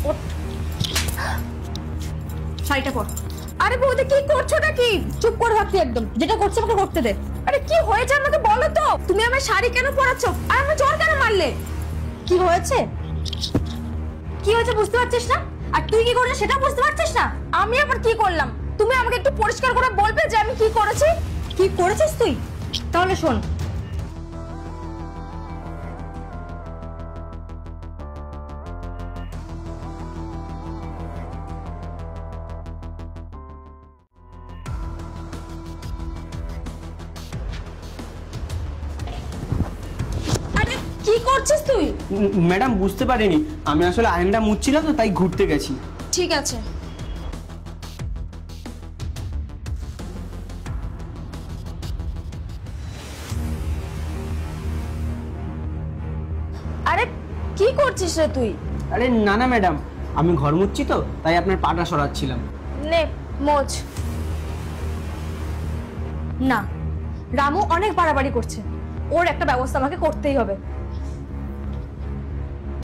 ওঠ, শাড়িটা পর। আরে বৌদি কি করছো নাকি? চুপ করে থাকতে একদম, যেটা করছে আমাকে করতে দে। আরে কি হয়েছে আমাকে বলো তো, তুমি আমার শাড়ি কেন পরাচ্ছ আর আমার জোর কেন মারলে? কি হয়েছে? কি হয়েছে বুঝতে পারছিস না? আর তুই কি করলি সেটা বুঝতে পারছিস না? আমি আবার কি করলাম? তুমি আমাকে একটু পরিষ্কার করে বলবে যে আমি কি করেছি? কি করেছিস তুই? তাহলে শোন। আরে কি করছিস তুই? ম্যাডাম বুঝতে পারিনি, আমি আসলে আয়নাটা মুছছিলাম তো তাই ঘুরতে গেছি। ঠিক আছে। আরে কি করছিস রে তুই? আরে না না ম্যাডাম, আমি ঘর মুছছি তো তাই আপনার পাটা সরাচ্ছিলাম। নে মোচ। না, রামু অনেক বাড়াবাড়ি করছে, ওর একটা ব্যবস্থা আমাকে করতেই হবে।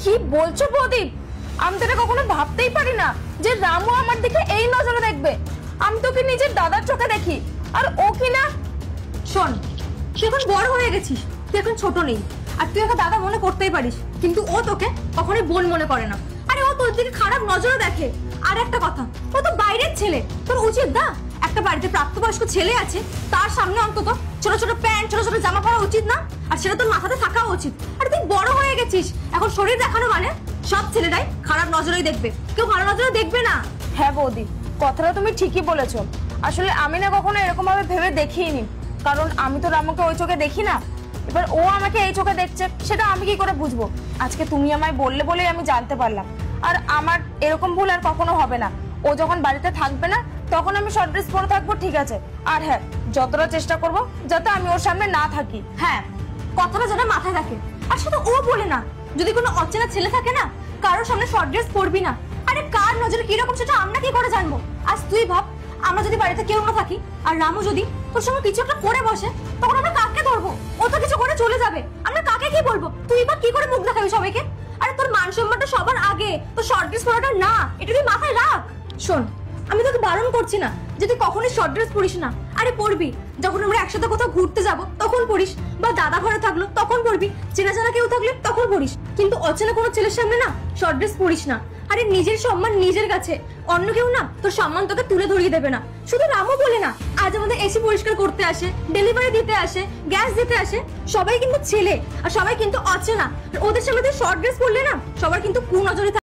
কি বলছো বৌদি? আমি তো এটা কখনো ভাবতেই পারি না যে রামু আমার দিকে এই নজরে দেখবে। আমি তোকে নিজের দাদার চোখে দেখি আর ও কি না। শোন, তুই এখন বড় হয়ে গেছিস, তুই এখন ছোট নেই, আর তুই ওকে দাদা মনে করতেই পারিস, কিন্তু ও তোকে কখনোই বোন মনে করে না। আরে ও তোর দিকে খারাপ নজরে দেখে। আর একটা কথা, ও তো বাইরের ছেলে, তোর উচিত না একটা বাড়িতে প্রাপ্তবয়স্ক ছেলে আছে তার সামনে অন্তত ছোট ছোট প্যান্ট ছোট ছোট জামা পরা উচিত না? আর সেটা তোর মাথাতে থাকা উচিত। আর তুই বড় হয়ে গেছিস, এখন শরীর দেখানো মানে সব ছেলেরাই খারাপ নজরেই দেখবে, কেউ ভালো নজরে দেখবে না। হ্যাঁ বৌদি, কথাটা তুমি ঠিকই বলেছো। আসলে আমি না কখনো এরকম ভাবে ভেবে দেখিনি, কারণ আমি তো রামুকে ওই চোখে দেখি না। এবার ও আমাকে এই চোখে দেখছে, সেটা আমি কি করে বুঝবো? আজকে তুমি আমায় বললে বলেই আমি জানতে পারলাম। আর আমার এরকম ভুল আর কখনো হবে না। ও যখন বাড়িতে থাকবে না তখন আমি শর্ট ড্রেস পরে থাকবো, ঠিক আছে? আর হ্যাঁ, যতটা চেষ্টা করব যাতে আমি ওর সামনে না থাকি। হ্যাঁ, কথাটা যেন মাথায় রাখে। আর সেটা ও বলে না, যদি কোনো অচেনা ছেলে থাকে না, কারোর সামনে শর্ট ড্রেস পরবি না। আরে কার নজরে কিরকম সেটা আমরা কি করে জানবো? আজ তুই ভাব, আমরা যদি বাড়িতে কেউ না থাকি আর রামু যদি তোর সঙ্গে কিছু একটা করে বসে, তখন আমরা কাকে ধরবো? ও তো কিছু করে চলে যাবে, আমরা কাকে কি বলবো? তুই বা কি করে মুখ দেখাবি সবাইকে? আরে তোর মান সম্মানটা সবার আগে, তো শর্ট ড্রেস পরাটা না, এটা তুই মাথায় রাখ। শোন, আমি তোকে বারণ করছি না যে তুই কখনোই শর্ট ড্রেস পরিস না। আরে পরবি, যখন আমরা একসাথে কোথাও ঘুরতে যাব তখন পরিস, বা দাদা ঘরে থাকলো তখন পরবি, চেনা জানা কেউ থাকলে তখন পরিস, কিন্তু অচেনা কোনো ছেলের সামনে না শর্ট ড্রেস পরিস না। আরে নিজের সম্মান নিজের কাছে, অন্য কেউ না তোর সম্মান তোকে তুলে ধরিয়ে দেবে না। শুধু রামও বলে না, আজ আমাদের এসি পরিষ্কার করতে আসে, ডেলিভারি দিতে আসে, গ্যাস দিতে আসে, সবাই কিন্তু ছেলে আর সবাই কিন্তু অচেনা। ওদের সামনে তুই শর্ট ড্রেস পরলে না সবার কিন্তু কুনজরে